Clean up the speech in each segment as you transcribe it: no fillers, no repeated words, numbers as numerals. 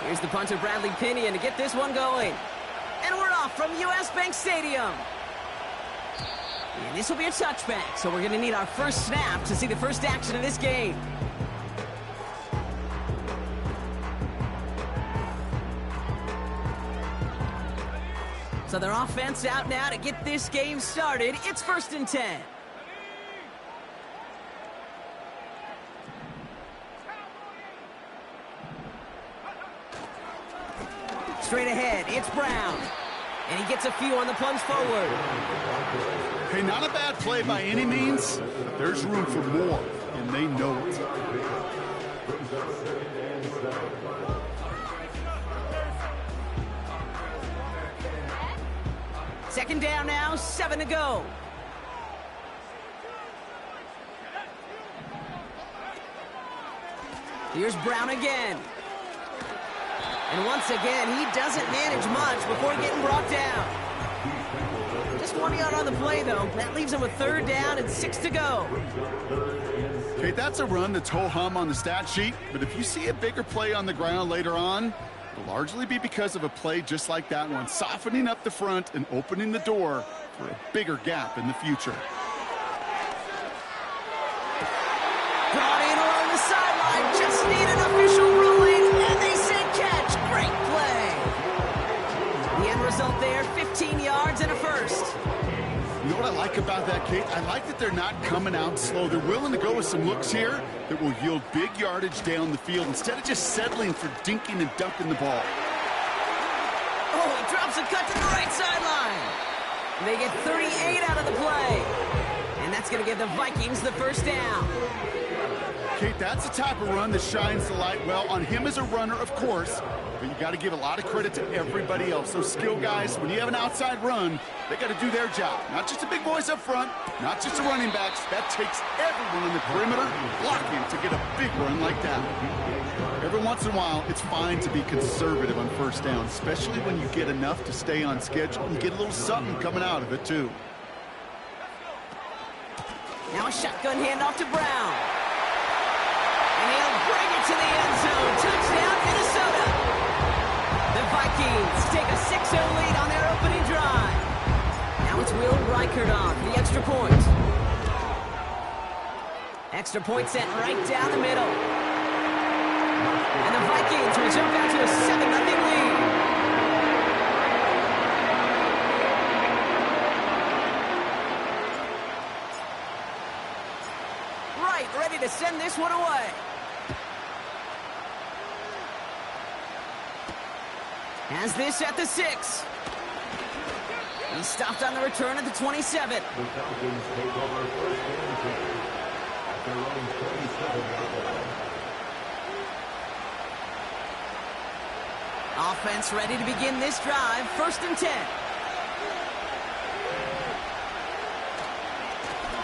Here's the punter, Bradley Pinion, to get this one going. And we're off from US Bank Stadium. And this will be a touchback, so we're going to need our first snap to see the first action of this game. So their offense out now to get this game started. It's 1st and 10. Straight ahead, it's Brown. And he gets a few on the plunge forward. Hey, not a bad play by any means, but there's room for more, and they know it. Second down now, 7 to go. Here's Brown again. And once again, he doesn't manage much before getting brought down. Just 1 yard on the play, though. That leaves him with 3rd down and 6 to go. Okay, that's a run that's ho-hum on the stat sheet, but if you see a bigger play on the ground later on, it'll largely be because of a play just like that one, softening up the front and opening the door for a bigger gap in the future. Brought in along the sideline, just need an official ruling, and they said catch. Great play. The end result there, 15 yards and a first. You know what I like about that, Kate? I like that they're not coming out slow. They're willing to go with some looks here that will yield big yardage down the field instead of just settling for dinking and dunking the ball. Oh, he drops a cut to the right sideline. They get 38 out of the play. And that's going to give the Vikings the first down. Kate, that's the type of run that shines the light well on him as a runner, of course, but you got to give a lot of credit to everybody else. Those skill guys, when you have an outside run, they got to do their job. Not just the big boys up front, not just the running backs. That takes everyone on the perimeter blocking to get a big run like that. Every once in a while, it's fine to be conservative on first down, especially when you get enough to stay on schedule and get a little something coming out of it, too. Now a shotgun handoff to Brown. And he'll bring it to the end zone. Touchdown, Minnesota. The Vikings take a 6-0 lead on their opening drive. Now it's Will Reichert on the extra point. Extra point sent right down the middle. And the Vikings will jump out to a 7-0 lead. Right, ready to send this one away. Has this at the 6. He stopped on the return at the 27. The Falcons take over first and 10 at their own 27-yard line. Offense ready to begin this drive. 1st and 10.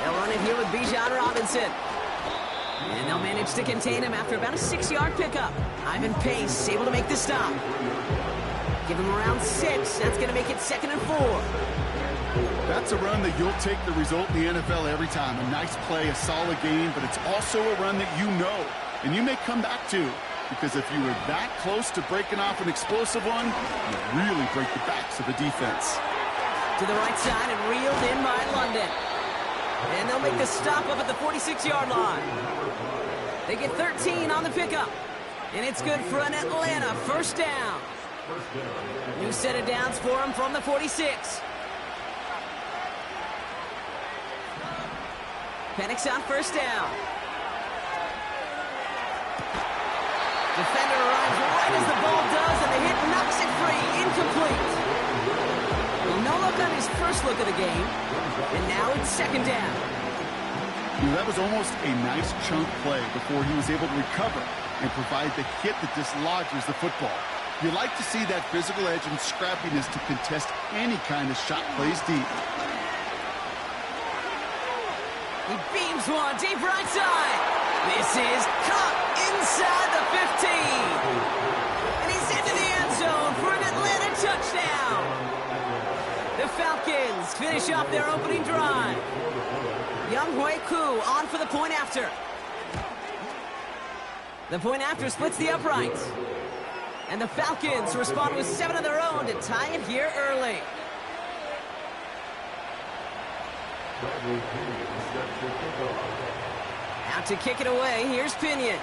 They'll run it here with Bijan Robinson. And they'll manage to contain him after about a 6-yard pickup. Ivan Pace able to make the stop. Give him around 6. That's going to make it 2nd and 4. That's a run that you'll take the result in the NFL every time. A nice play, a solid game, but it's also a run that you know and you may come back to, because if you were that close to breaking off an explosive one, you really break the backs of the defense. To the right side and reeled in by London. And they'll make the stop up at the 46-yard line. They get 13 on the pickup. And it's good for an Atlanta first down. New set of downs for him from the 46. Penix on first down. Defender arrives right as the ball does, and the hit knocks it free. Incomplete. Well, no look on his first look of the game. And now it's 2nd down. You know, that was almost a nice chunk play before he was able to recover and provide the hit that dislodges the football. You like to see that physical edge and scrappiness to contest any kind of shot plays deep. He beams one deep right side. This is caught inside the 15. And he's into the end zone for an Atlanta touchdown. The Falcons finish off their opening drive. Younghoe Koo on for the point after. The point after splits the uprights. And the Falcons respond with 7 of their own to tie it here early. Out to kick it away, here's Pinion.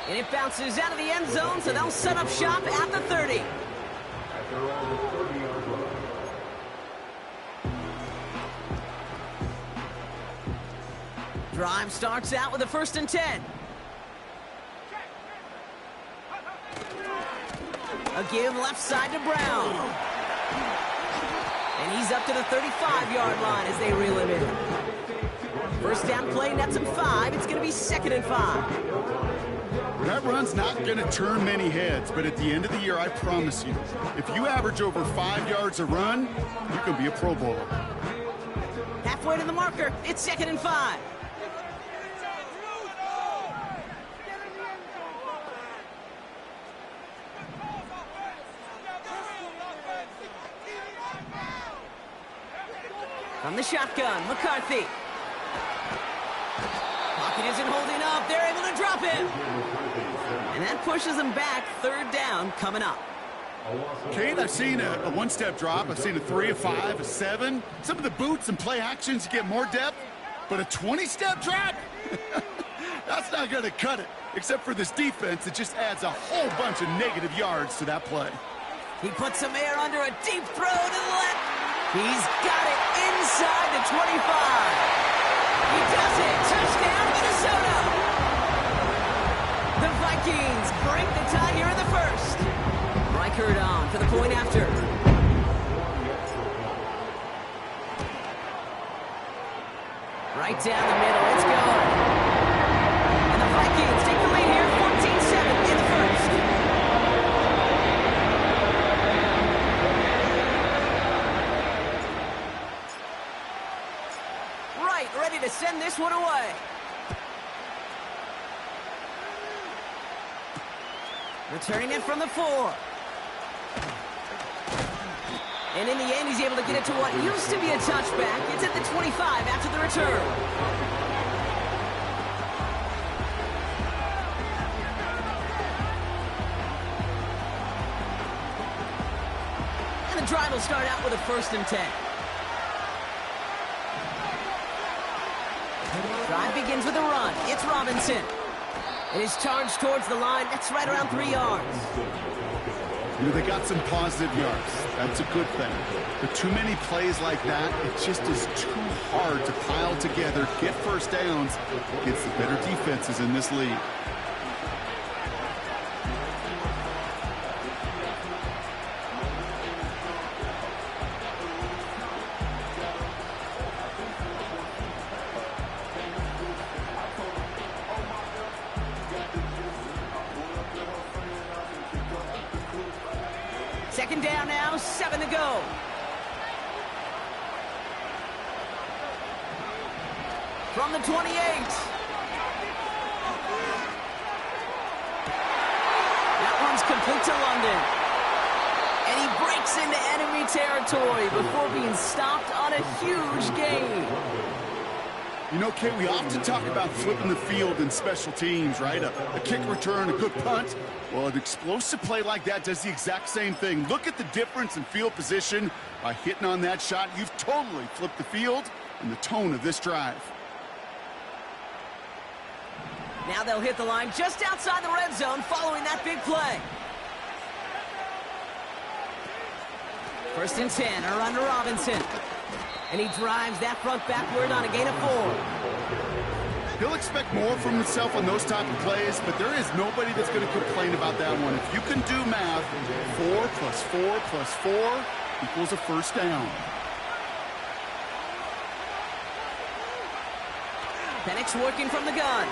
And it bounces out of the end zone, so they'll set up shop at the 30. Drive starts out with a 1st and 10. A give left side to Brown. And he's up to the 35-yard line as they reel him in. 1st down play, nets him 5. It's going to be 2nd and 5. That run's not going to turn many heads, but at the end of the year, I promise you, if you average over 5 yards a run, you can be a Pro Bowler. Halfway to the marker, it's 2nd and 5. From the shotgun, McCarthy. Pocket isn't holding up. They're able to drop him. And that pushes them back. 3rd down coming up. Kate, I've seen a one-step drop. I've seen a 3, a 5, a 7. Some of the boots and play actions get more depth, but a 20-step drop? That's not going to cut it, except for this defense that just adds a whole bunch of negative yards to that play. He puts some air under a deep throw to the left. He's got it inside the 25. He does it. Touchdown, Minnesota. The Vikings break the tie here in the 1st. Reichert on for the point after. Right down the middle. It's going. And the Vikings take the lead here, 14-7 in the 1st. Ready to send this one away. Returning it from the 4. And in the end, he's able to get it to what used to be a touchback. It's at the 25 after the return. And the drive will start out with a 1st and 10. Drive begins with a run. It's Robinson. And he's charged towards the line. That's right around 3 yards. You know, they got some positive yards. That's a good thing. But too many plays like that, it just is too hard to pile together, get 1st downs against the better defenses in this league. Second down now, 7 to go. From the 28. That one's complete to London. And he breaks into enemy territory before being stopped on a huge gain. You know, Kate, we often talk about flipping the field in special teams, right? A kick return, a good punt. Well, an explosive play like that does the exact same thing. Look at the difference in field position. By hitting on that shot, you've totally flipped the field and the tone of this drive. Now they'll hit the line just outside the red zone following that big play. 1st and 10, a run to Robinson. And he drives that front backward on a gain of 4. He'll expect more from himself on those type of plays, but there is nobody that's going to complain about that one. If you can do math, 4 plus 4 plus 4 equals a 1st down. Penix working from the gun.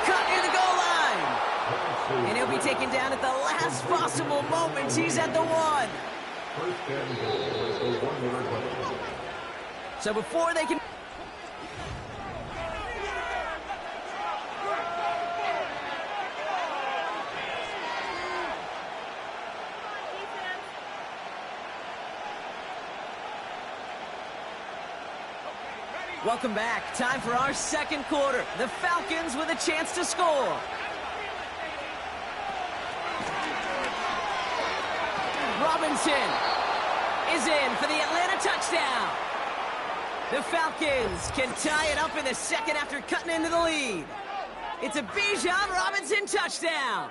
Cut near the goal line. And he'll be taken down at the last possible moment. He's at the 1. So before they can... Welcome back. Time for our second quarter. The Falcons with a chance to score. Robinson is in for the Atlanta touchdown. The Falcons can tie it up in the second after cutting into the lead. It's a Bijan Robinson touchdown.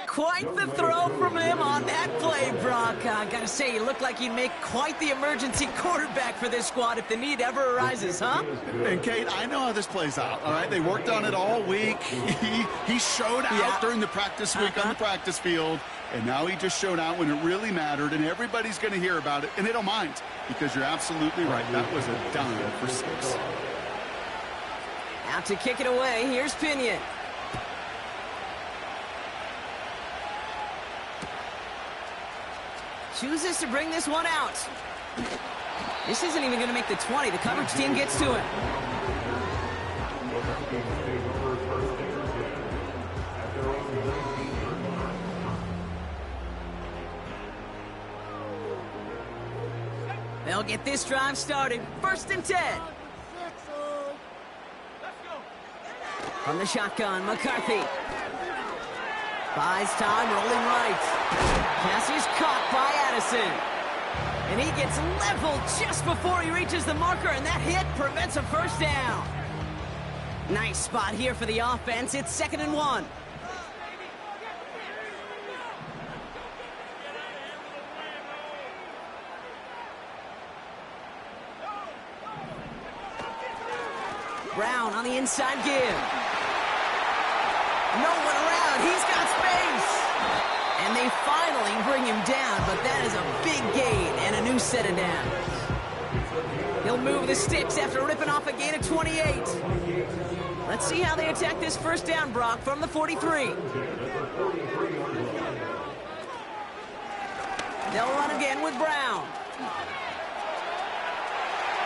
Quite the throw from him on that play, Brock. I gotta say, he looked like he'd make quite the emergency quarterback for this squad if the need ever arises, huh? And Kate, I know how this plays out, all right? They worked on it all week. He showed out during the practice week on the practice field, and now he just showed out when it really mattered, and everybody's going to hear about it, and they don't mind, because you're absolutely right. That was a dime for 6. Out to kick it away, here's Pinion. Chooses to bring this one out. This isn't even going to make the 20. The coverage team gets to him. They'll get this drive started. 1st and 10. From the shotgun, McCarthy. Buys time, rolling right. Pass is caught by Addison. And he gets leveled just before he reaches the marker, and that hit prevents a first down. Nice spot here for the offense. It's 2nd and 1. Brown on the inside give. No one around. He's got space. And they finally bring him down, but that is a big gain and a new set of downs. He'll move the sticks after ripping off a gain of 28. Let's see how they attack this first down, Brock, from the 43. They'll run again with Brown.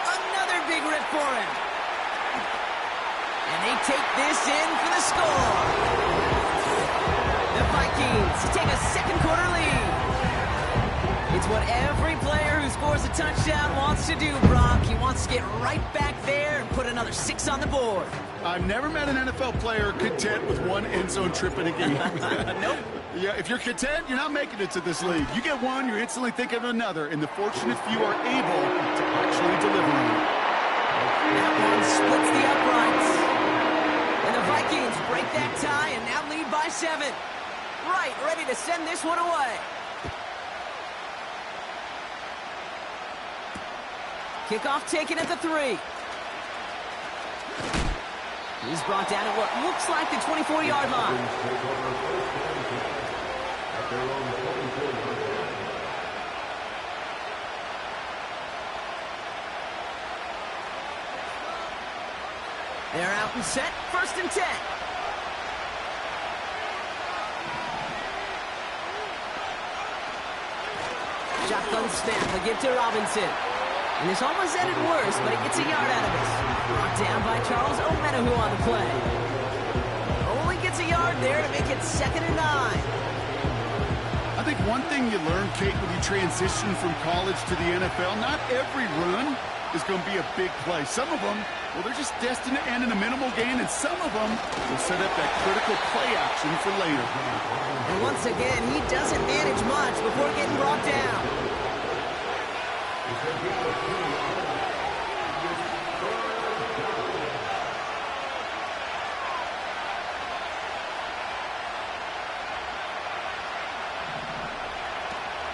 Another big rip for him. And they take this in for the score. The Vikings take a second quarter lead. It's what every player who scores a touchdown wants to do, Brock. He wants to get right back there and put another 6 on the board. I've never met an NFL player content with one end zone trip in a game. Nope. Yeah, if you're content, you're not making it to this league. You get one, you're instantly thinking of another, and the fortunate few are able to actually deliver on it. That one splits the uprights. And the Vikings break that tie and now lead by 7. Right, ready to send this one away. Kickoff taken at the 3. He's brought down at what looks like the 24-yard line. They're out and set, 1st and 10. Shotgun snap, a give to Robinson. And this almost ended worse, but he gets a yard out of it. Brought down by Charles Omenihu on the play. Only gets a yard there to make it 2nd and 9. I think one thing you learn, Kate, when you transition from college to the NFL, not every run is going to be a big play. Some of them, well, they're just destined to end in a minimal gain, and some of them will set up that critical play action for later. And once again, he doesn't manage much before getting brought down.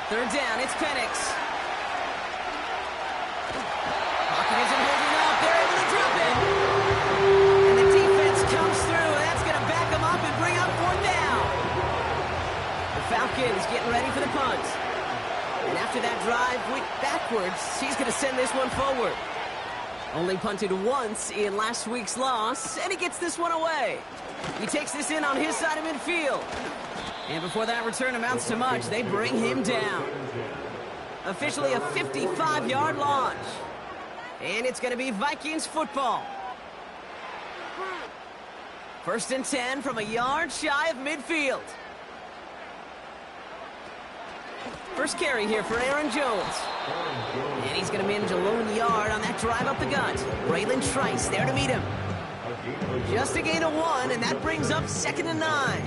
Third down, it's Penix. Pocket isn't holding up. They're able to drop it. And the defense comes through. That's going to back them up and bring up 4th down. The Falcons getting ready for the punt. And after that drive went backwards, he's going to send this one forward. Only punted once in last week's loss, and he gets this one away. He takes this in on his side of midfield. And before that return amounts to much, they bring him down. Officially a 55-yard launch. And it's going to be Vikings football. 1st and 10 from a yard shy of midfield. First carry here for Aaron Jones. And he's going to manage a lone yard on that drive up the gut. Braylon Trice there to meet him. Just a gain of 1, and that brings up 2nd and 9.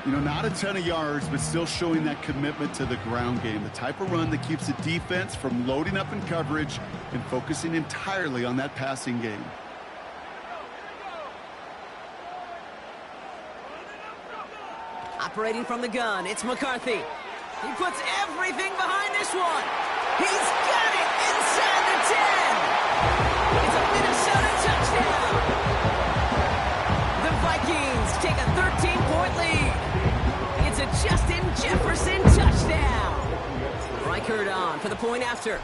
You know, not a ton of yards, but still showing that commitment to the ground game. The type of run that keeps the defense from loading up in coverage and focusing entirely on that passing game. Operating from the gun, it's McCarthy. He puts everything behind this one. He's got it inside the 10. It's a Minnesota touchdown. The Vikings take a 13-point lead. It's a Justin Jefferson touchdown. Reichert on for the point after.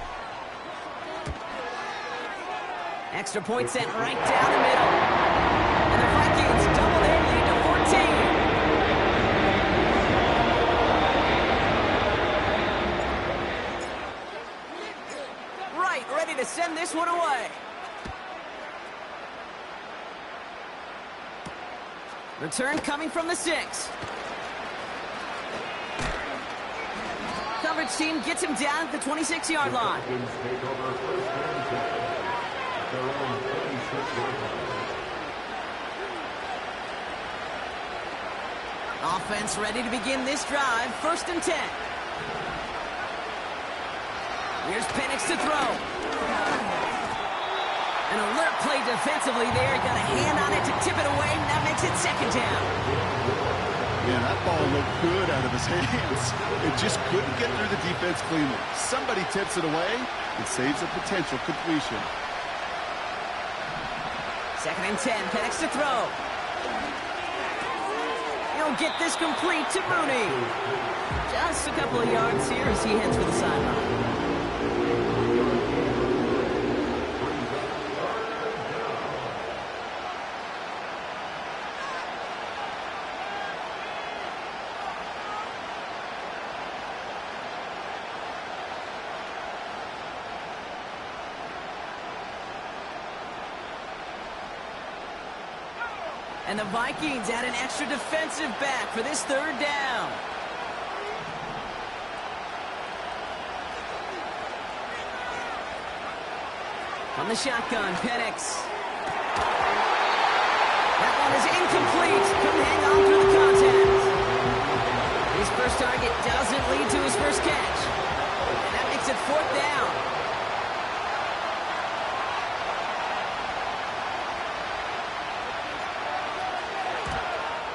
Extra point sent right down the middle. And the Vikings double their lead to 14. Ready to send this one away. Return coming from the 6. Coverage team gets him down at the 26-yard line. Offense ready to begin this drive. 1st and 10. Here's Penix to throw. An alert play defensively there. Got a hand on it to tip it away. That makes it 2nd down. Yeah, that ball looked good out of his hands. It just couldn't get through the defense cleanly. Somebody tips it away. It saves a potential completion. 2nd and 10. Penix to throw. He'll get this complete to Mooney. Just a couple of yards here as he heads for the sideline. And the Vikings add an extra defensive back for this 3rd down. On the shotgun, Penix. That one is incomplete. Couldn't hang on through the contact. His first target doesn't lead to his first catch. And that makes it 4th down.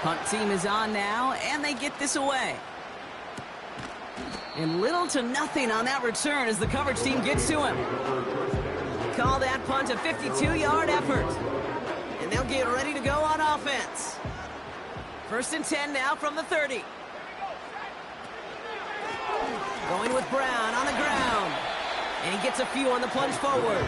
Punt team is on now, and they get this away. And little to nothing on that return as the coverage team gets to him. Call that punt a 52-yard effort. And they'll get ready to go on offense. 1st and 10 now from the 30. Going with Brown on the ground. And he gets a few on the plunge forward.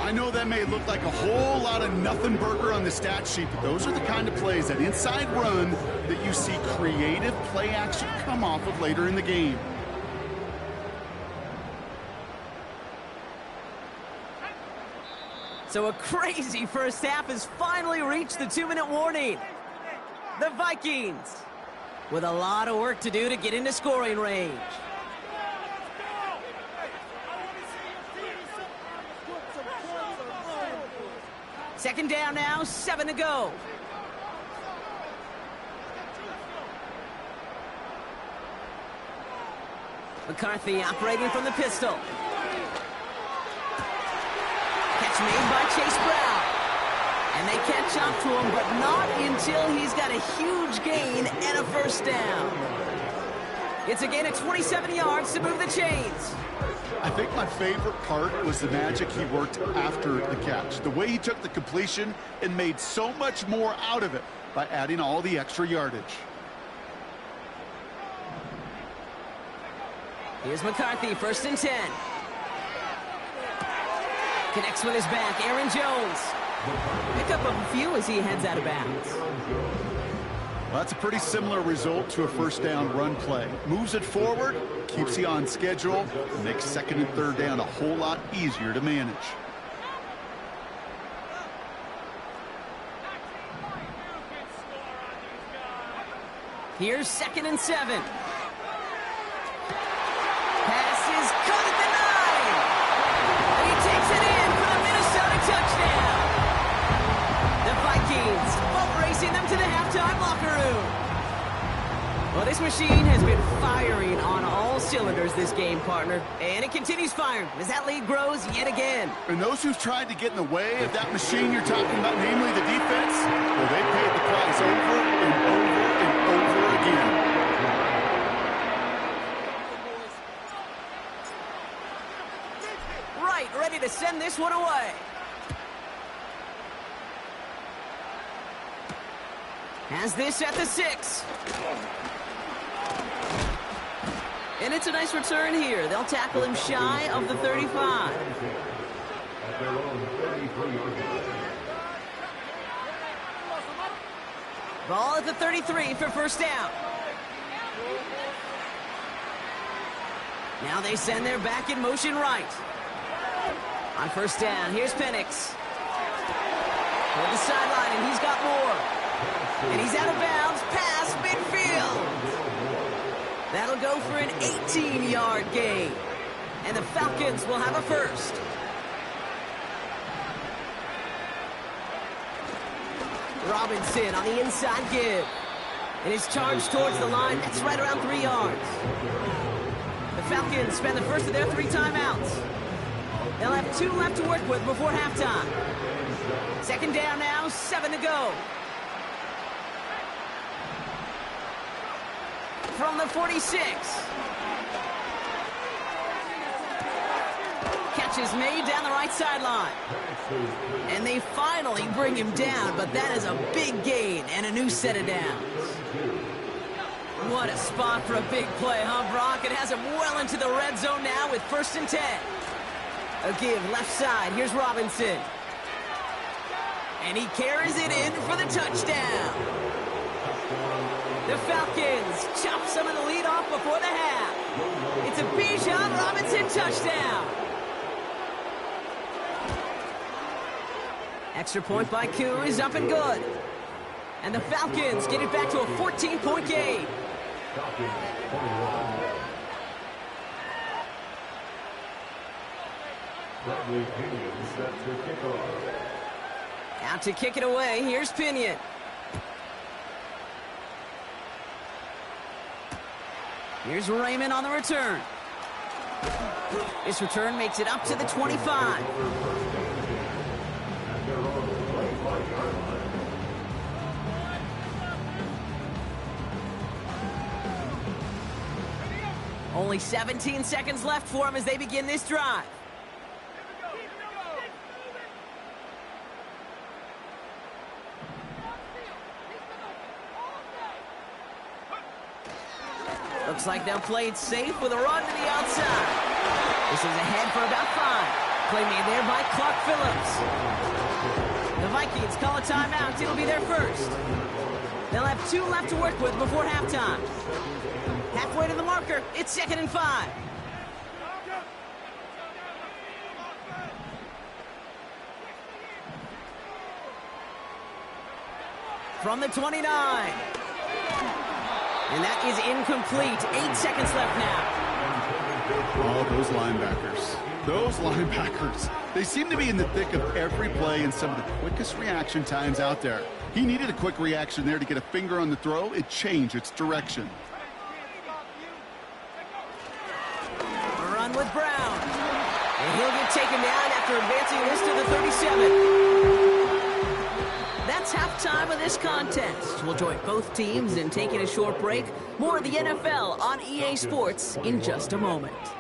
I know that may look like a whole lot of nothing burger on the stat sheet, but those are the kind of plays, that inside run, that you see creative play action come off of later in the game. So a crazy first half has finally reached the 2-minute warning. The Vikings with a lot of work to do to get into scoring range. Second down now, 7 to go. McCarthy operating from the pistol. Catch made by Chase Brown. And they catch up to him, but not until he's got a huge gain and a first down. It's a gain of 27 yards to move the chains. I think my favorite part was the magic he worked after the catch. The way he took the completion and made so much more out of it by adding all the extra yardage. Here's McCarthy, 1st and 10. Connects with his back, Aaron Jones. Pick up a few as he heads out of bounds. Well, that's a pretty similar result to a first down run play. Moves it forward, keeps you on schedule, and makes 2nd and 3rd down a whole lot easier to manage. Here's 2nd and 7. This machine has been firing on all cylinders this game, partner. And it continues firing as that lead grows yet again. And those who've tried to get in the way of that machine you're talking about, namely the defense, well, they paid the price over and over and over again. Right, ready to send this one away. Has this at the 6. And it's a nice return here. They'll tackle him shy of the 35. At their own 33-yard line. Ball at the 33 for first down. Now they send their back in motion right. On first down, here's Penix. Toward the sideline, and he's got more. And he's out of bounds, past midfield. That'll go for an 18-yard gain. And the Falcons will have a first. Robinson on the inside give. And his charge towards the line, that's right around 3 yards. The Falcons spend the first of their 3 timeouts. They'll have 2 left to work with before halftime. Second down now, 7 to go. From the 46. Catch is made down the right sideline. And they finally bring him down, but that is a big gain and a new set of downs. What a spot for a big play, huh, Brock? It has him well into the red zone now with 1st and 10. A give left side. Here's Robinson. And he carries it in for the touchdown. The Falcons chop some of the lead off before the half. It's a Bijan Robinson touchdown. Extra point by Koo is up and good. And the Falcons get it back to a 14-point game. Out to kick it away, here's Pinion. Here's Raymond on the return. This return makes it up to the 25. Only 17 seconds left for him as they begin this drive. Looks like they'll play it safe with a run to the outside. This is ahead for about 5. Play made there by Clark Phillips. The Vikings call a timeout. It'll be their first. They'll have 2 left to work with before halftime. Halfway to the marker, it's 2nd and 5. From the 29. And that is incomplete. 8 seconds left now. Oh, those linebackers. Those linebackers. They seem to be in the thick of every play and some of the quickest reaction times out there. He needed a quick reaction there to get a finger on the throw. It changed its direction. A run with Brown. And he'll get taken down after advancing this to the 37. That's halftime of this contest. We'll join both teams in taking a short break. More of the NFL on EA Sports in just a moment. Let's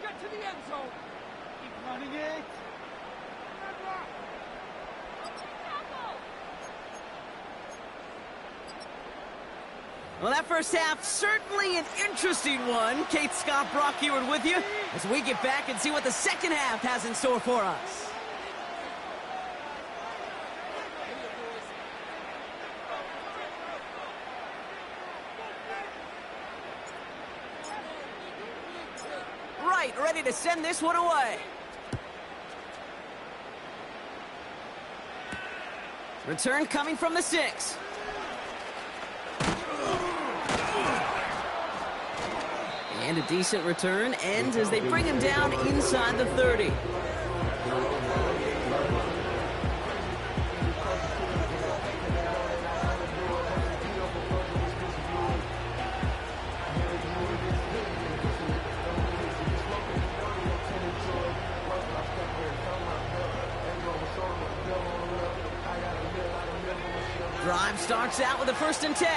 get to the end zone. Keep running it. Well, that first half, certainly an interesting one. Kate, Scott, Brock Eward with you as we get back and see what the second half has in store for us. Right, ready to send this one away. Return coming from the 6. And a decent return ends as they bring him down inside the 30. Drive starts out with a 1st and 10.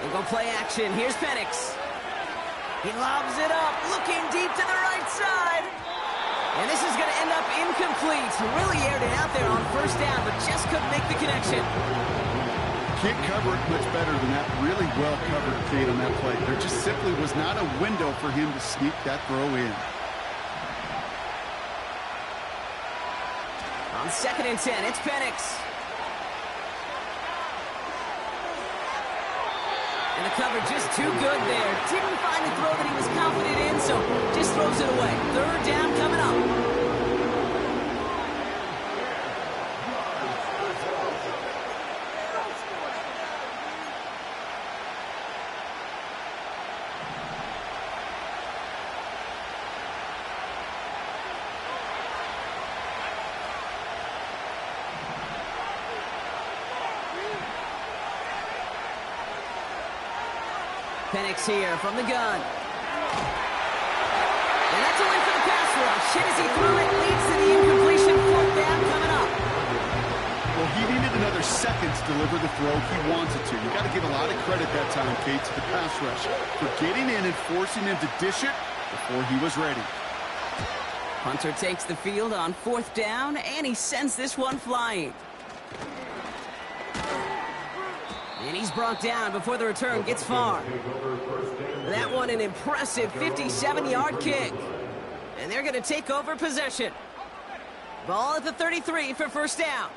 We'll go play action. Here's Penix. He lobs it up, looking deep to the right side. And this is going to end up incomplete. Really aired it out there on 1st down, but just couldn't make the connection. Can't cover it much better than that. Really well covered, Kate, on that play. There just simply was not a window for him to sneak that throw in. On 2nd and 10, it's Penix. And the cover just too good there. Didn't find a throw that he was confident in, so just throws it away. 3rd down coming up. Penix here from the gun. And that's a win for the pass rush. Hit as he threw it, leads to the incompletion. 4th down coming up. Well, he needed another second to deliver the throw he wanted to. You got to give a lot of credit that time, Kate, to the pass rush for getting in and forcing him to dish it before he was ready. Hunter takes the field on 4th down, and he sends this one flying. And he's brought down before the return gets far. That one an impressive 57-yard kick. And they're going to take over possession. Ball at the 33 for 1st down.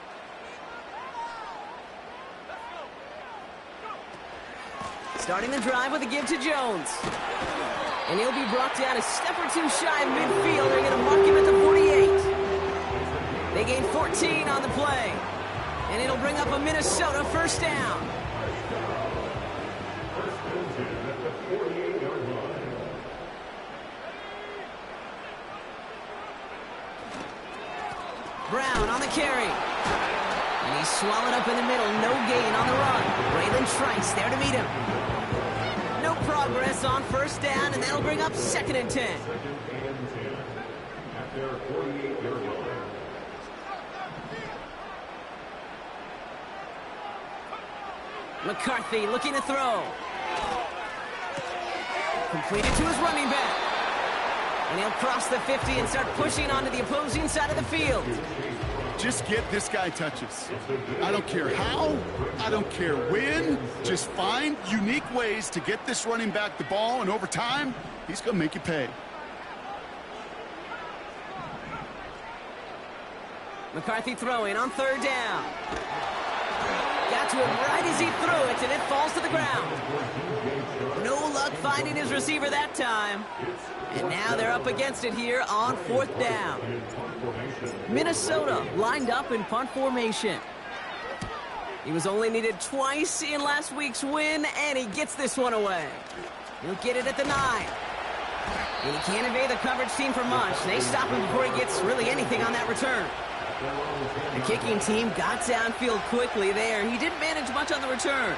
Starting the drive with a give to Jones. And he'll be brought down a step or two shy of midfield. They're going to mark him at the 48. They gain 14 on the play. And it'll bring up a Minnesota 1st down. Brown on the carry. And he's swallowed up in the middle. No gain on the run. Braylon Trice there to meet him. No progress on 1st down, and that'll bring up 2nd and 10. McCarthy looking to throw. Completed to his running back. And he'll cross the 50 and start pushing onto the opposing side of the field. Just get this guy touches. I don't care how, I don't care when. Just find unique ways to get this running back the ball, and over time, he's going to make you pay. McCarthy throwing on 3rd down. Got to him right as he threw it, and it falls to the ground. No luck finding his receiver that time. And now they're up against it here on 4th down. Minnesota lined up in punt formation. He was only needed twice in last week's win, and he gets this one away. He'll get it at the 9. And he can't evade the coverage team for much. They stop him before he gets really anything on that return. The kicking team got downfield quickly there. He didn't manage much on the return.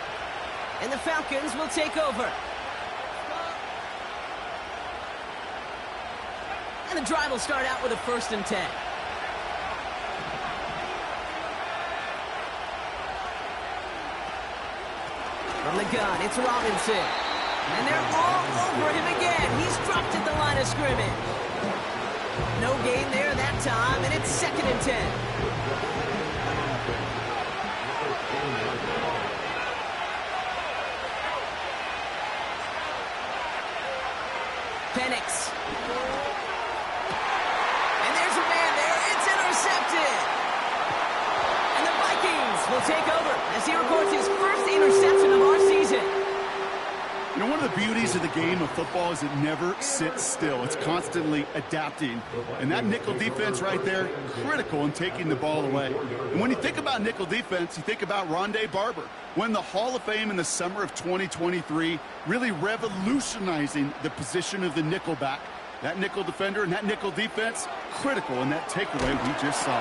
And the Falcons will take over. And the drive will start out with a 1st and 10. From the gun, it's Robinson. And they're all over him again. He's dropped at the line of scrimmage. No gain there that time, and it's 2nd and 10. Penix. And there's a man there. It's intercepted. And the Vikings will take over as he records his first interception of our season. You know, one of the beauties of the game of football is it never sits still. It's constantly adapting. And that nickel defense right there, critical in taking the ball away. And when you think about nickel defense, you think about Rondé Barber, won the Hall of Fame in the summer of 2023, really revolutionizing the position of the nickelback. That nickel defender and that nickel defense, critical in that takeaway we just saw.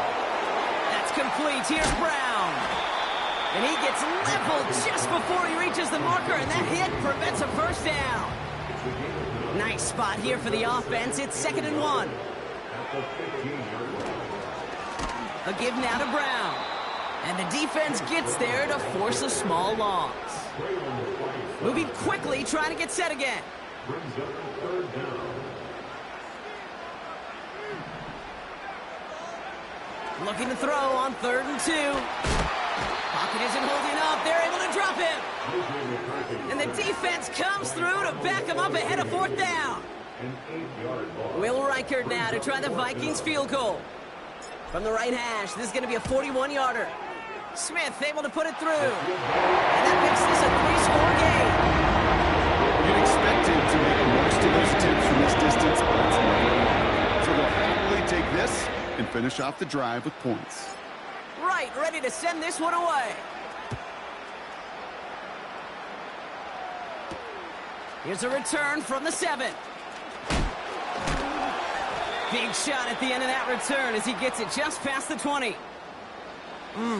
That's complete. Here's Brown. And he gets leveled just before he reaches the marker, and that hit prevents a 1st down. Nice spot here for the offense. It's 2nd and 1. A give now to Brown. And the defense gets there to force a small loss. Moving quickly, trying to get set again. Brings up the third down. Looking to throw on 3rd and 2. Pocket isn't holding up. They're able to drop him. And the defense comes through to back him up ahead of 4th down. An 8-yard ball. Will Reichert now to try the Vikings field goal. From the right hash, this is going to be a 41-yarder. Smith able to put it through. And that makes this a 3-score game. You'd expect him to make most of those attempts from this distance, but it's not. So they'll happily take this and finish off the drive with points. Right, ready to send this one away. Here's a return from the 7. Big shot at the end of that return as he gets it just past the 20.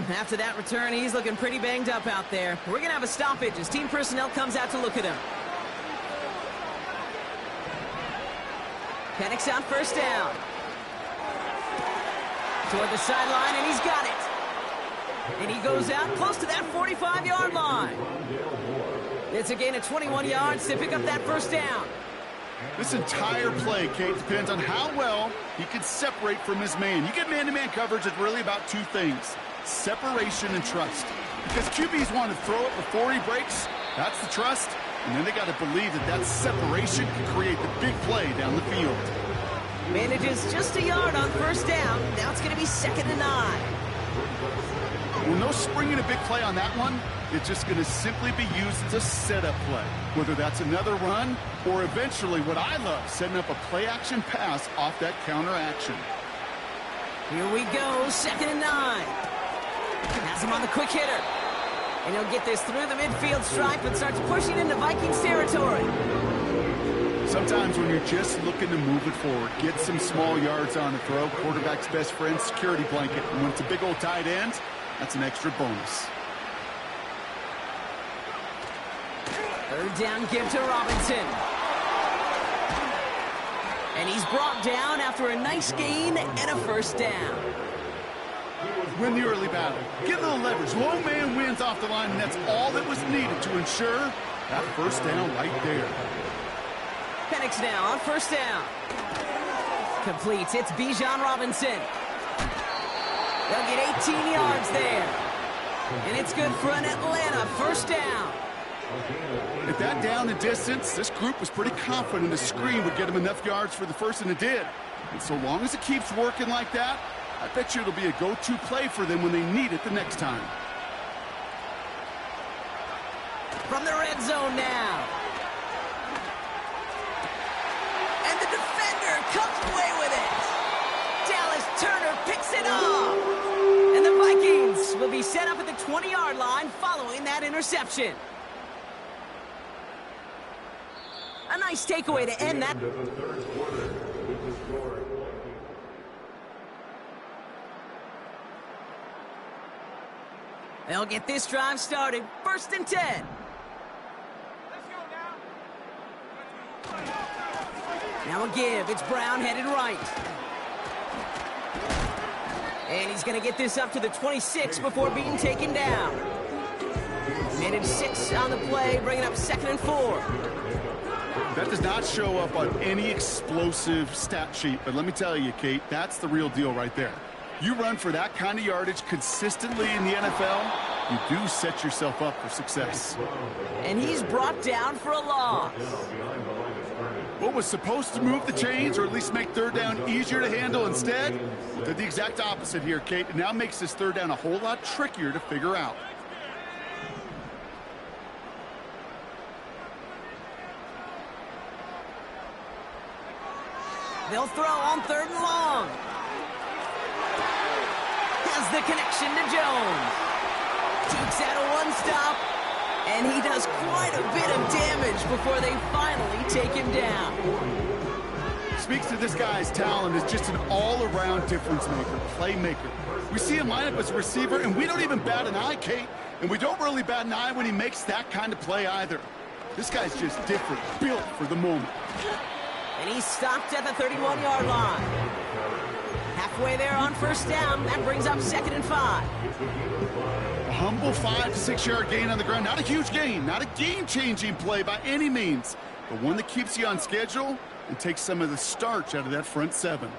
After that return, he's looking pretty banged up out there. We're going to have a stoppage as team personnel comes out to look at him. Penix out 1st down. Toward the sideline, and he's got it. And he goes out close to that 45-yard line. It's a gain of 21 yards to pick up that 1st down. This entire play, Kate, depends on how well he can separate from his man. You get man-to-man coverage, it's really about 2 things: separation and trust. Because QBs want to throw it before he breaks, that's the trust, and then they got to believe that that separation can create the big play down the field. Manages just a yard on 1st down. Now it's going to be 2nd and 9. When no springing a big play on that one, it's just going to simply be used as a setup play. Whether that's another run or eventually what I love, setting up a play-action pass off that counter action. Here we go, 2nd and 9. Has him on the quick hitter. And he'll get this through the midfield stripe and starts pushing into Vikings territory. Sometimes when you're just looking to move it forward, get some small yards on the throw, quarterback's best friend, security blanket. And when it's a big old tight end, that's an extra bonus. 3rd down give to Robinson. And he's brought down after a nice gain and a 1st down. Win the early battle. Get a little leverage. Low man wins off the line, and that's all that was needed to ensure that 1st down right there. Penix now on 1st down. Completes. It's Bijan Robinson. They'll get 18 yards there. And it's good for an Atlanta 1st down. At that down and distance, this group was pretty confident the screen would get them enough yards for the 1st, and it did. And so long as it keeps working like that, I bet you it'll be a go-to play for them when they need it the next time. From the red zone now. And the defender comes away with it. Dallas Turner picks it off. And the Vikings will be set up at the 20-yard line following that interception. A nice takeaway to end that. They'll get this drive started. 1st and 10. Let's go now. Now a give. It's Brown headed right. And he's going to get this up to the 26 before being taken down. Minute 6 on the play, bringing up 2nd and 4. That does not show up on any explosive stat sheet, but let me tell you, Kate, that's the real deal right there. You run for that kind of yardage consistently in the NFL, you do set yourself up for success. And he's brought down for a loss. What was supposed to move the chains, or at least make 3rd down easier to handle instead, did the exact opposite here, Kate. It now makes this 3rd down a whole lot trickier to figure out. They'll throw on 3rd and long. Has the connection to Jones. Dukes out a 1-stop. And he does quite a bit of damage before they finally take him down. Speaks to this guy's talent as just an all-around difference maker, playmaker. We see him line up as a receiver, and we don't even bat an eye, Kate. And we don't really bat an eye when he makes that kind of play either. This guy's just different, built for the moment. And he's stopped at the 31-yard line. Halfway there on first down. That brings up 2nd and 5. A humble 5 to 6 yard gain on the ground. Not a huge gain, not a game-changing play by any means, but one that keeps you on schedule and takes some of the starch out of that front 7.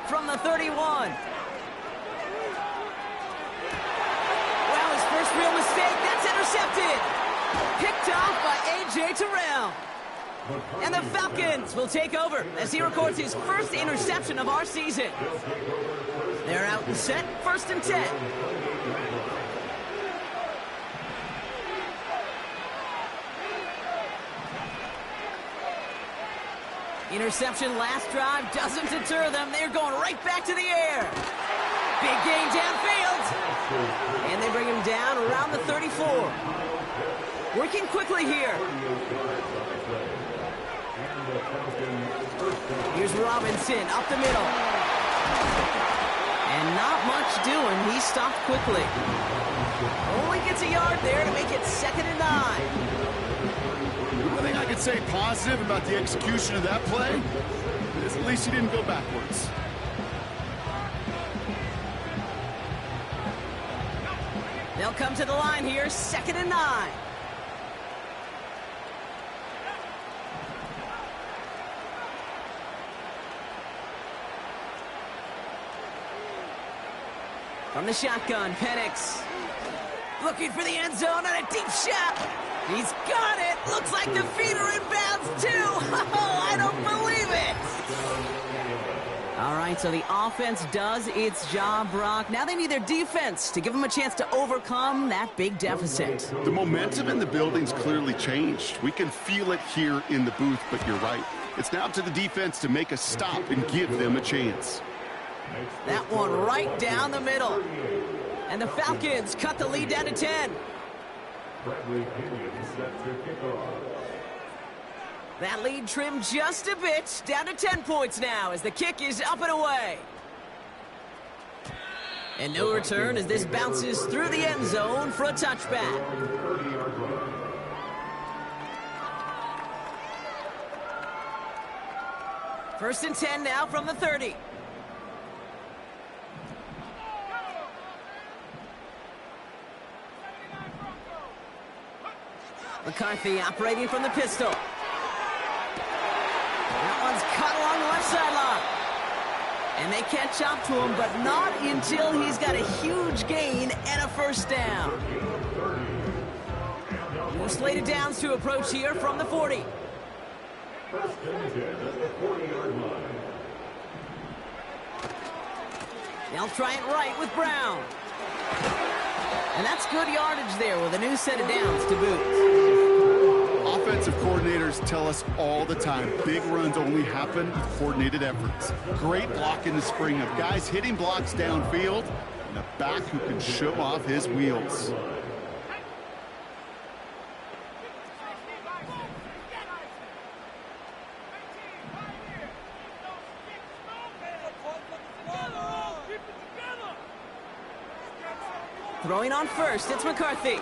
From the 31. Well, his first real mistake. That's intercepted. Picked off by A.J. Terrell. And the Falcons will take over as he records his first interception of our season. They're out and set, 1st and 10. Interception last drive doesn't deter them. They're going right back to the air. Big gain downfield. And they bring him down around the 34. Working quickly here. Here's Robinson up the middle. And not much doing. He stopped quickly. Only gets a yard there to make it 2nd and 9. One thing I could say positive about the execution of that play is at least he didn't go backwards. They'll come to the line here, 2nd and 9. From the shotgun, Penix. Looking for the end zone and a deep shot. He's got it. Looks like the feet are in bounds, too. Oh, I don't believe it. All right, so the offense does its job, Brock. Now they need their defense to give them a chance to overcome that big deficit. The momentum in the building's clearly changed. We can feel it here in the booth, but you're right. It's now up to the defense to make a stop and give them a chance. That one right down the middle. And the Falcons cut the lead down to 10. That lead trimmed just a bit, down to 10 points now as the kick is up and away. And no return as this bounces through the end zone for a touchback. First and 10 now from the 30. McCarthy operating from the pistol. That one's cut along the left sideline. And they catch up to him, but not until he's got a huge gain and a first down. No slated downs to approach here from the 40. They'll try it right with Brown. And that's good yardage there with a new set of downs to boot. Offensive coordinators tell us all the time, big runs only happen with coordinated efforts. Great block in the spring of guys hitting blocks downfield and a back who can show off his wheels. Throwing on first, it's McCarthy.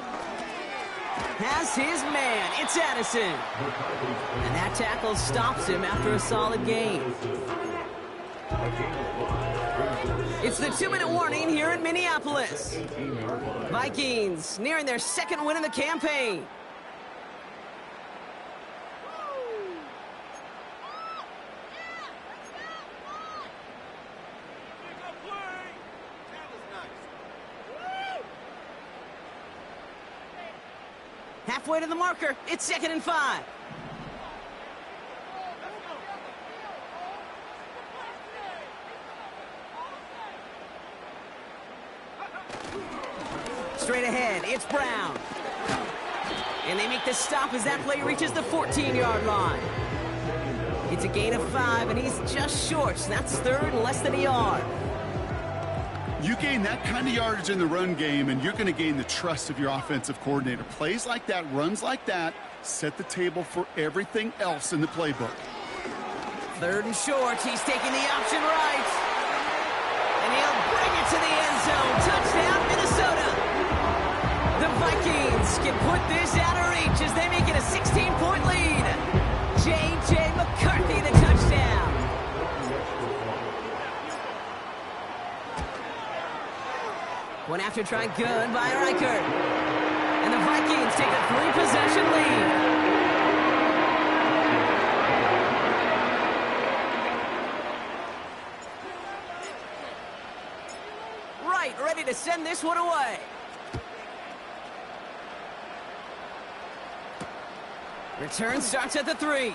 Has his man, it's Addison. And that tackle stops him after a solid gain. It's the 2-minute warning here in Minneapolis. Vikings nearing their 2nd win of the campaign. Halfway to the marker, it's 2nd and 5. Straight ahead, it's Brown. And they make the stop as that play reaches the 14-yard line. It's a gain of 5, and he's just short. So that's 3rd and less than a yard. You gain that kind of yardage in the run game, and you're going to gain the trust of your offensive coordinator. Plays like that, runs like that, set the table for everything else in the playbook. 3rd and short. He's taking the option right. And he'll bring it to the end zone. Touchdown, Minnesota. The Vikings Vikings can put this out of reach as they make it a 16-point lead. J.J. McCarthy, the touchdown. One after try good by Reichert. And the Vikings take a 3-possession lead. Ready to send this one away. Return starts at the 3. The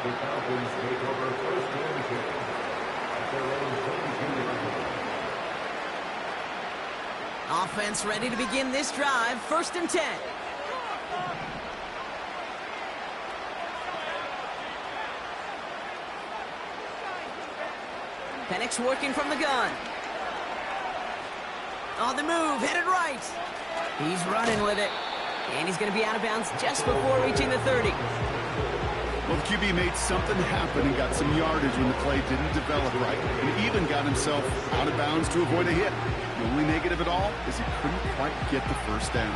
Falcons take over first and 10 at their own 22-yard line. Offense ready to begin this drive. First and 10. Penix working from the gun. On the move, headed right. He's running with it. And he's going to be out of bounds just before reaching the 30. Well, the QB made something happen and got some yardage when the play didn't develop right. And even got himself out of bounds to avoid a hit. The only negative at all is he couldn't quite get the first down.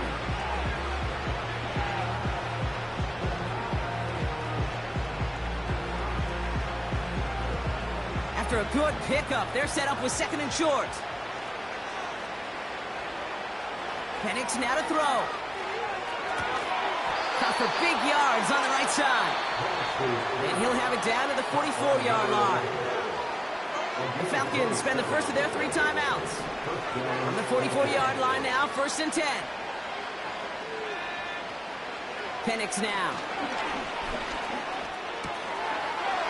After a good pickup, they're set up with second and short. Penix now to throw. Caught for big yards on the right side. And he'll have it down to the 44-yard line. The Falcons spend the first of their 3 timeouts. From the 44-yard line now, first and 10. Penix now.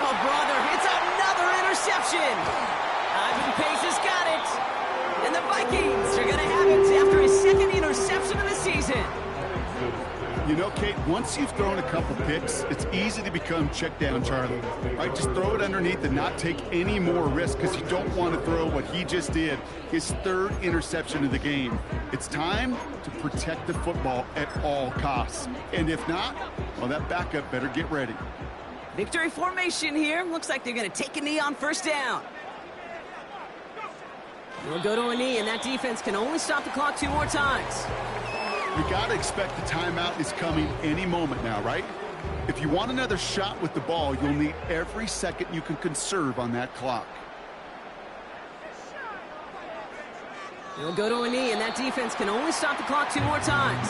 Oh, brother, it's another interception. Ivan Pace has got it. And the Vikings are going to have it after his second interception of the season. You know, Kate, once you've thrown a couple picks, it's easy to become check down Charlie. Right, just throw it underneath and not take any more risk because you don't want to throw what he just did, his 3rd interception of the game. It's time to protect the football at all costs. And if not, well, that backup better get ready. Victory formation here. Looks like they're going to take a knee on first down. We'll go to a knee, and that defense can only stop the clock 2 more times. You got to expect the timeout is coming any moment now, right? If you want another shot with the ball, you'll need every second you can conserve on that clock. We'll go to a knee, and that defense can only stop the clock 2 more times.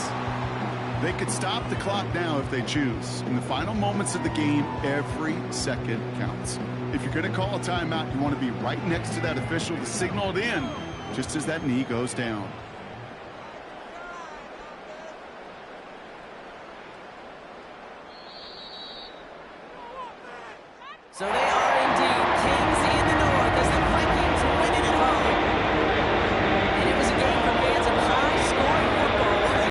They could stop the clock now if they choose. In the final moments of the game, every second counts. If you're going to call a timeout, you want to be right next to that official to signal it in just as that knee goes down. So they are